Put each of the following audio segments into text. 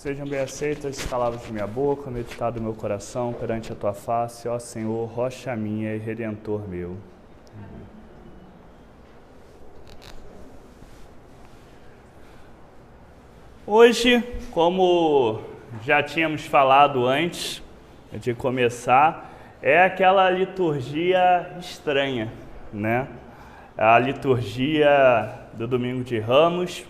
Sejam bem aceitas as palavras de minha boca, meditado do meu coração perante a tua face, ó Senhor, rocha minha e redentor meu. Hoje, como já tínhamos falado antes de começar, é aquela liturgia estranha, né? A liturgia do Domingo de Ramos,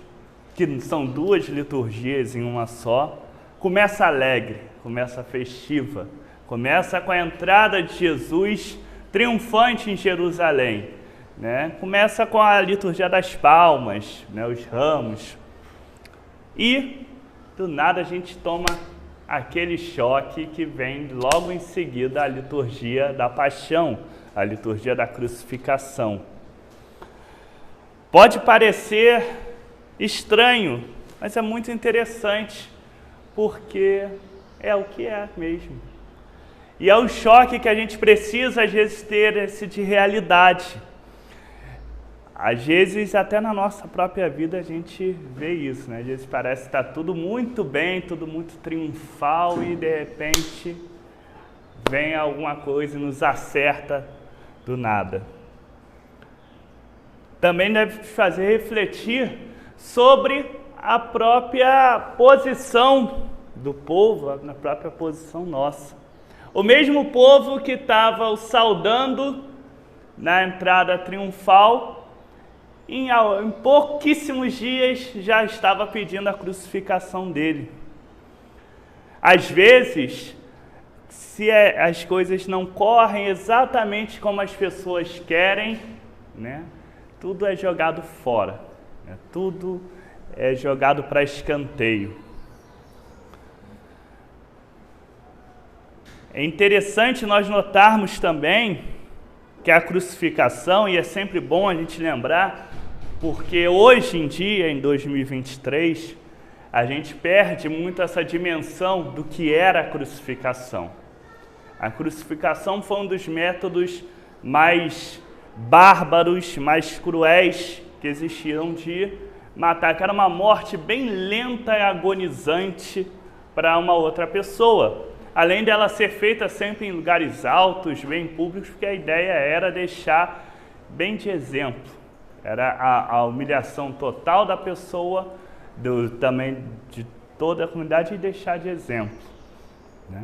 que são duas liturgias em uma só. Começa alegre, começa festiva, começa com a entrada de Jesus triunfante em Jerusalém, né? Começa com a liturgia das palmas, né? Os ramos. E do nada a gente toma aquele choque que vem logo em seguida a liturgia da paixão, a liturgia da crucificação. Pode parecer estranho, mas é muito interessante, porque é o que é mesmo. E é o choque que a gente precisa, às vezes, ter esse de realidade. Às vezes, até na nossa própria vida, a gente vê isso, né? Às vezes parece que está tudo muito bem, tudo muito triunfal e, de repente, vem alguma coisa e nos acerta do nada. Também deve fazer refletir sobre a própria posição do povo, na própria posição nossa. O mesmo povo que estava o saudando na entrada triunfal, em pouquíssimos dias já estava pedindo a crucificação dele. Às vezes, se as coisas não correm exatamente como as pessoas querem, né, tudo é jogado fora, né, tudo é jogado para escanteio. É interessante nós notarmos também que a crucificação, e é sempre bom a gente lembrar, porque hoje em dia, em 2023, a gente perde muito essa dimensão do que era a crucificação. A crucificação foi um dos métodos mais bárbaros, mais cruéis que existiram de matar, que era uma morte bem lenta e agonizante para uma outra pessoa. Além dela ser feita sempre em lugares altos, bem públicos, porque a ideia era deixar bem de exemplo. Era a humilhação total da pessoa, também de toda a comunidade, e deixar de exemplo, né?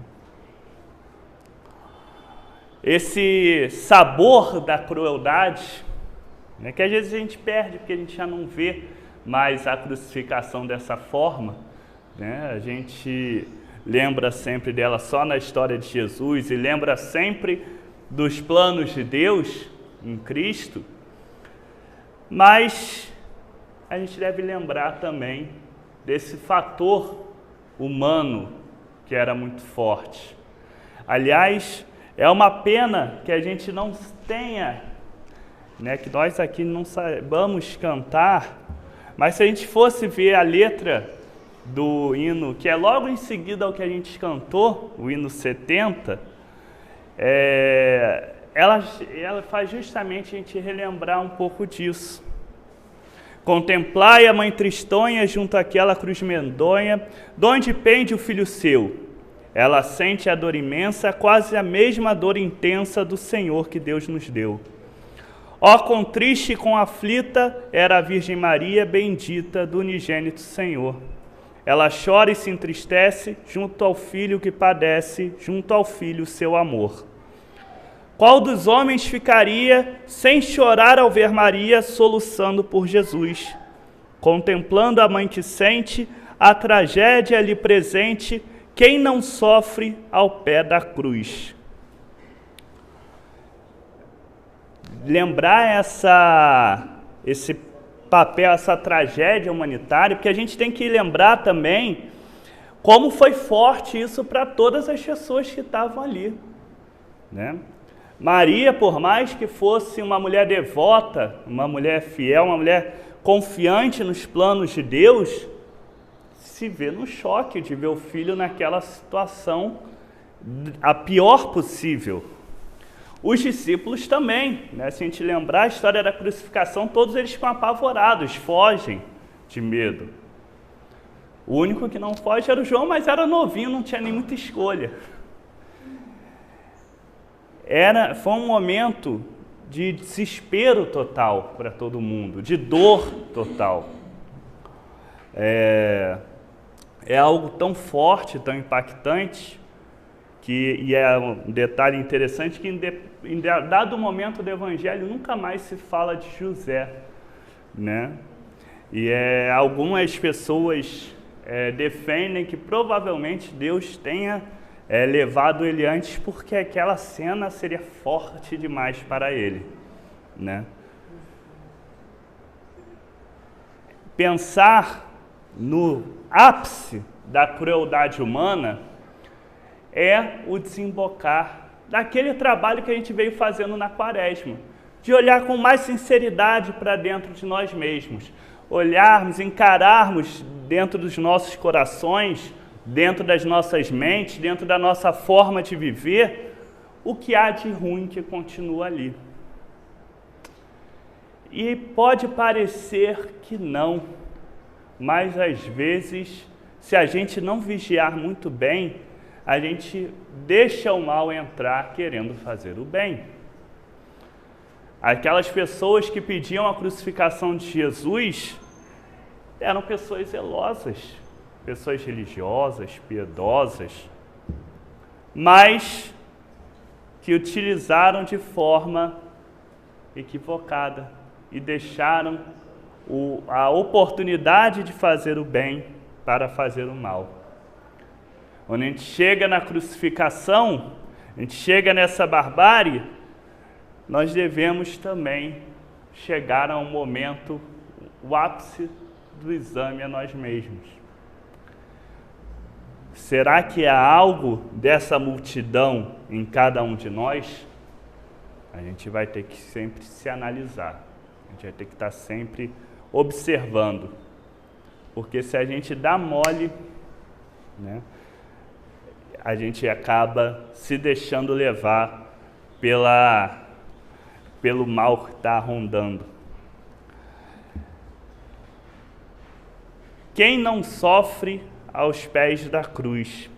Esse sabor da crueldade, né, que às vezes a gente perde, porque a gente já não vê mais a crucificação dessa forma, né? A gente lembra sempre dela só na história de Jesus e lembra sempre dos planos de Deus em Cristo, mas a gente deve lembrar também desse fator humano que era muito forte. Aliás, é uma pena que a gente não tenha, né, que nós aqui não saibamos cantar, mas se a gente fosse ver a letra do hino, que é logo em seguida ao que a gente cantou, o hino 70, ela faz justamente a gente relembrar um pouco disso. Contemplai a mãe tristonha junto àquela cruz medonha, donde pende o filho seu. Ela sente a dor imensa, quase a mesma dor intensa do Senhor que Deus nos deu. Ó, quão triste e quão aflita era a Virgem Maria, bendita do unigênito Senhor. Ela chora e se entristece junto ao filho que padece, junto ao filho seu amor. Qual dos homens ficaria sem chorar ao ver Maria soluçando por Jesus? Contemplando a mãe que sente a tragédia ali presente, quem não sofre ao pé da cruz? Lembrar esse papel, essa tragédia humanitária, porque a gente tem que lembrar também como foi forte isso para todas as pessoas que estavam ali, né? Maria, por mais que fosse uma mulher devota, uma mulher fiel, uma mulher confiante nos planos de Deus, se vê no choque de ver o filho naquela situação, a pior possível. Os discípulos também, né? Se a gente lembrar a história da crucificação, todos eles ficam apavorados, fogem de medo. O único que não foge era o João, mas era novinho, não tinha nem muita escolha. Foi um momento de desespero total para todo mundo, de dor total. É algo tão forte, tão impactante, e é um detalhe interessante que em dado momento do Evangelho nunca mais se fala de José, né? E algumas pessoas defendem que provavelmente Deus tenha levado ele antes, porque aquela cena seria forte demais para ele, né? Pensar no ápice da crueldade humana é o desembocar daquele trabalho que a gente veio fazendo na Quaresma, de olhar com mais sinceridade para dentro de nós mesmos, olharmos, encararmos dentro dos nossos corações, dentro das nossas mentes, dentro da nossa forma de viver, o que há de ruim que continua ali. E pode parecer que não, mas às vezes, se a gente não vigiar muito bem, a gente deixa o mal entrar querendo fazer o bem. Aquelas pessoas que pediam a crucificação de Jesus eram pessoas zelosas, pessoas religiosas, piedosas, mas que utilizaram de forma equivocada e deixaram a oportunidade de fazer o bem para fazer o mal. Quando a gente chega na crucificação, a gente chega nessa barbárie, nós devemos também chegar a um momento, o ápice do exame a nós mesmos. Será que há algo dessa multidão em cada um de nós? A gente vai ter que sempre se analisar, a gente vai ter que estar sempre observando, porque se a gente dá mole, né, a gente acaba se deixando levar pelo mal que está rondando. Quem não sofre aos pés da cruz?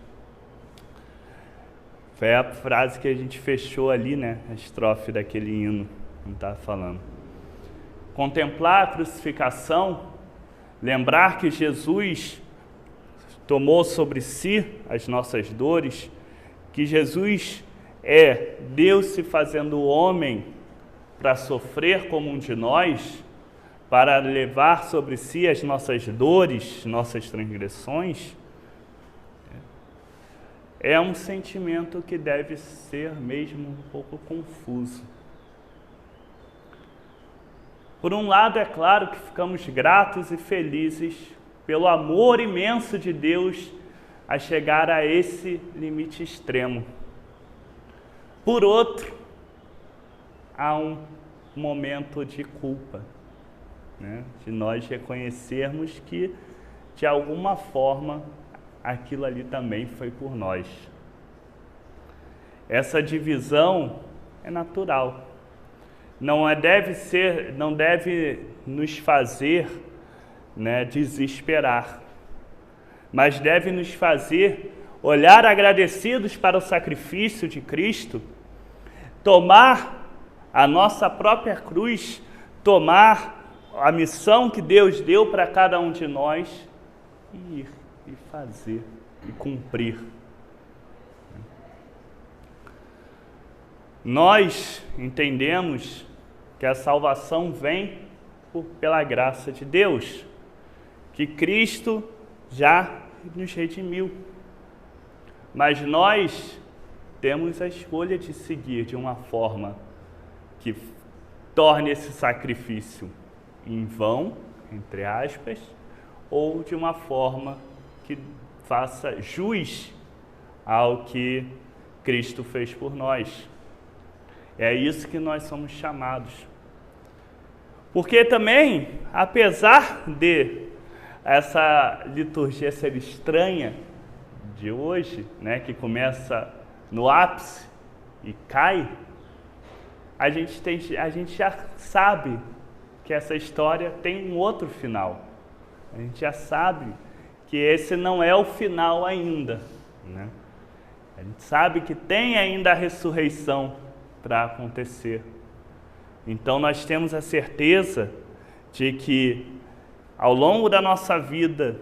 Foi a frase que a gente fechou ali, né? A estrofe daquele hino, não está falando. Contemplar a crucificação, lembrar que Jesus tomou sobre si as nossas dores, que Jesus é Deus se fazendo homem para sofrer como um de nós, para levar sobre si as nossas dores, nossas transgressões, é um sentimento que deve ser mesmo um pouco confuso. Por um lado, é claro que ficamos gratos e felizes pelo amor imenso de Deus a chegar a esse limite extremo. Por outro, há um momento de culpa, né? De nós reconhecermos que, de alguma forma, aquilo ali também foi por nós. Essa divisão é natural. Não deve nos fazer, né, desesperar, mas deve nos fazer olhar agradecidos para o sacrifício de Cristo, tomar a nossa própria cruz, tomar a missão que Deus deu para cada um de nós e ir e fazer e cumprir. Nós entendemos que a salvação vem pela graça de Deus, que Cristo já nos redimiu. Mas nós temos a escolha de seguir de uma forma que torne esse sacrifício em vão, entre aspas, ou de uma forma que faça jus ao que Cristo fez por nós. É isso que nós somos chamados. Porque também, apesar de essa liturgia ser estranha de hoje, né, que começa no ápice e cai, a gente já sabe que essa história tem um outro final. A gente já sabe que esse não é o final ainda, né? A gente sabe que tem ainda a ressurreição para acontecer. Então nós temos a certeza de que ao longo da nossa vida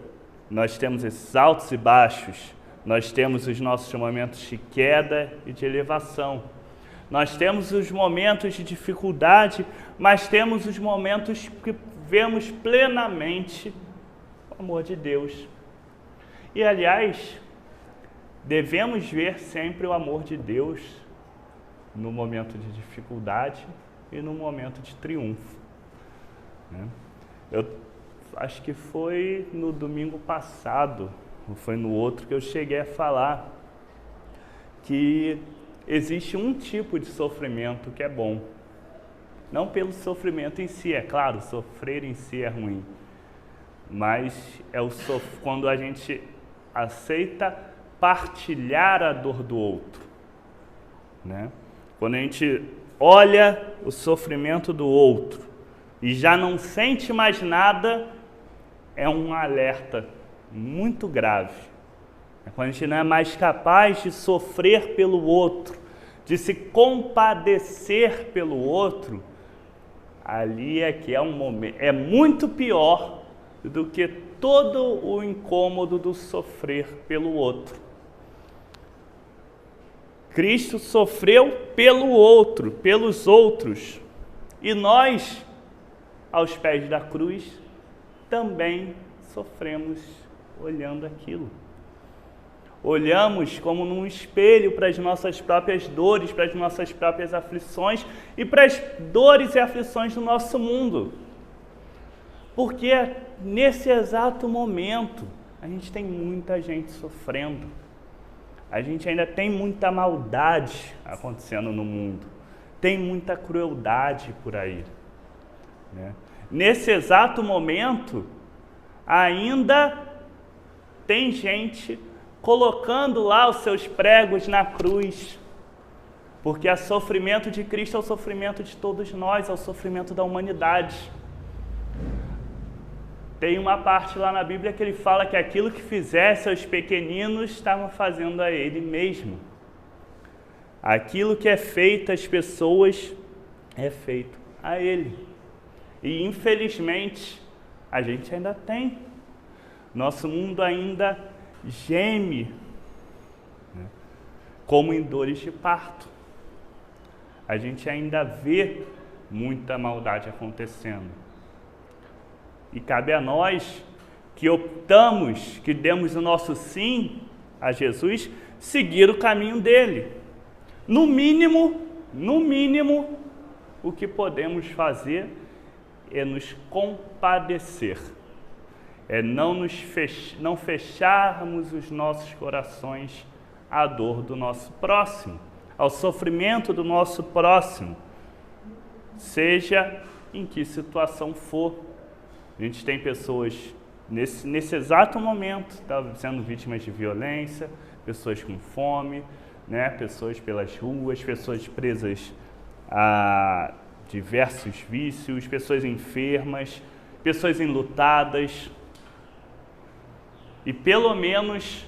nós temos esses altos e baixos, nós temos os nossos momentos de queda e de elevação. Nós temos os momentos de dificuldade, mas temos os momentos que vemos plenamente o amor de Deus. E aliás, devemos ver sempre o amor de Deus no momento de dificuldade e no momento de triunfo, né? Eu acho que foi no domingo passado, ou foi no outro, que eu cheguei a falar que existe um tipo de sofrimento que é bom. Não pelo sofrimento em si, é claro, sofrer em si é ruim, mas é quando a gente aceita partilhar a dor do outro, né? Quando a gente olha o sofrimento do outro e já não sente mais nada, é um alerta muito grave. Quando a gente não é mais capaz de sofrer pelo outro, de se compadecer pelo outro, ali é que é um momento, é muito pior do que todo o incômodo do sofrer pelo outro. Cristo sofreu pelo outro, pelos outros, e nós, aos pés da cruz, também sofremos olhando aquilo. Olhamos como num espelho para as nossas próprias dores, para as nossas próprias aflições e para as dores e aflições do nosso mundo. Porque nesse exato momento, a gente tem muita gente sofrendo. A gente ainda tem muita maldade acontecendo no mundo. Tem muita crueldade por aí, né? Nesse exato momento, ainda tem gente colocando lá os seus pregos na cruz, porque o sofrimento de Cristo é o sofrimento de todos nós, é o sofrimento da humanidade. Tem uma parte lá na Bíblia que ele fala que aquilo que fizesse aos pequeninos estavam fazendo a ele mesmo. Aquilo que é feito às pessoas é feito a ele. E infelizmente a gente ainda tem. Nosso mundo ainda geme, né, como em dores de parto. A gente ainda vê muita maldade acontecendo. E cabe a nós que optamos, que demos o nosso sim a Jesus, seguir o caminho dele. No mínimo, o que podemos fazer é nos compadecer. É não fecharmos os nossos corações à dor do nosso próximo, ao sofrimento do nosso próximo, seja em que situação for. A gente tem pessoas nesse exato momento sendo vítimas de violência, pessoas com fome, né? Pessoas pelas ruas, pessoas presas a diversos vícios, pessoas enfermas, pessoas enlutadas. E pelo menos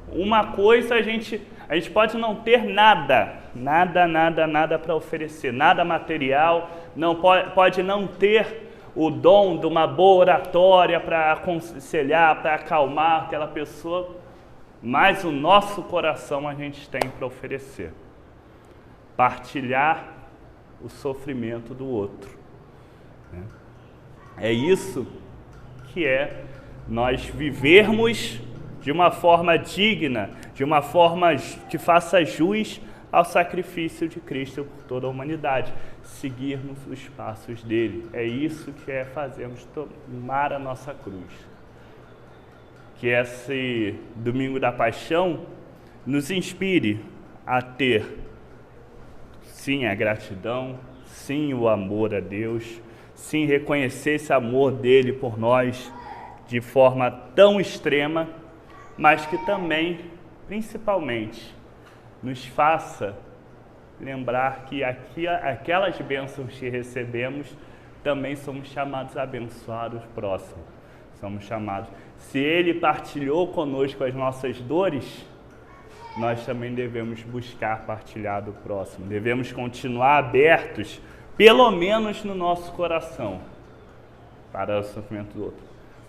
uma coisa a gente pode não ter nada para oferecer, nada material, pode não ter o dom de uma boa oratória para aconselhar, para acalmar aquela pessoa, mas o nosso coração a gente tem para oferecer. Partilhar o sofrimento do outro, né? É isso que é nós vivermos de uma forma digna, de uma forma que faça jus ao sacrifício de Cristo por toda a humanidade, seguirmos os passos dele. É isso que é fazermos, tomar a nossa cruz. Que esse domingo da paixão nos inspire a ter, sim, a gratidão, sim, o amor a Deus, sim, reconhecer esse amor dele por nós de forma tão extrema, mas que também, principalmente, nos faça lembrar que aquelas bênçãos que recebemos, também somos chamados a abençoar os próximos. Somos chamados. Se Ele partilhou conosco as nossas dores, nós também devemos buscar partilhar do próximo. Devemos continuar abertos, pelo menos no nosso coração, para o sofrimento do outro.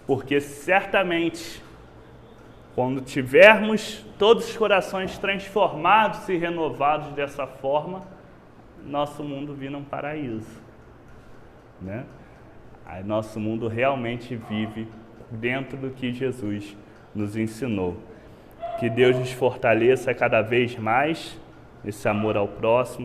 Porque certamente, quando tivermos todos os corações transformados e renovados dessa forma, nosso mundo vira um paraíso, né? Aí nosso mundo realmente vive dentro do que Jesus nos ensinou. Que Deus nos fortaleça cada vez mais nesse amor ao próximo.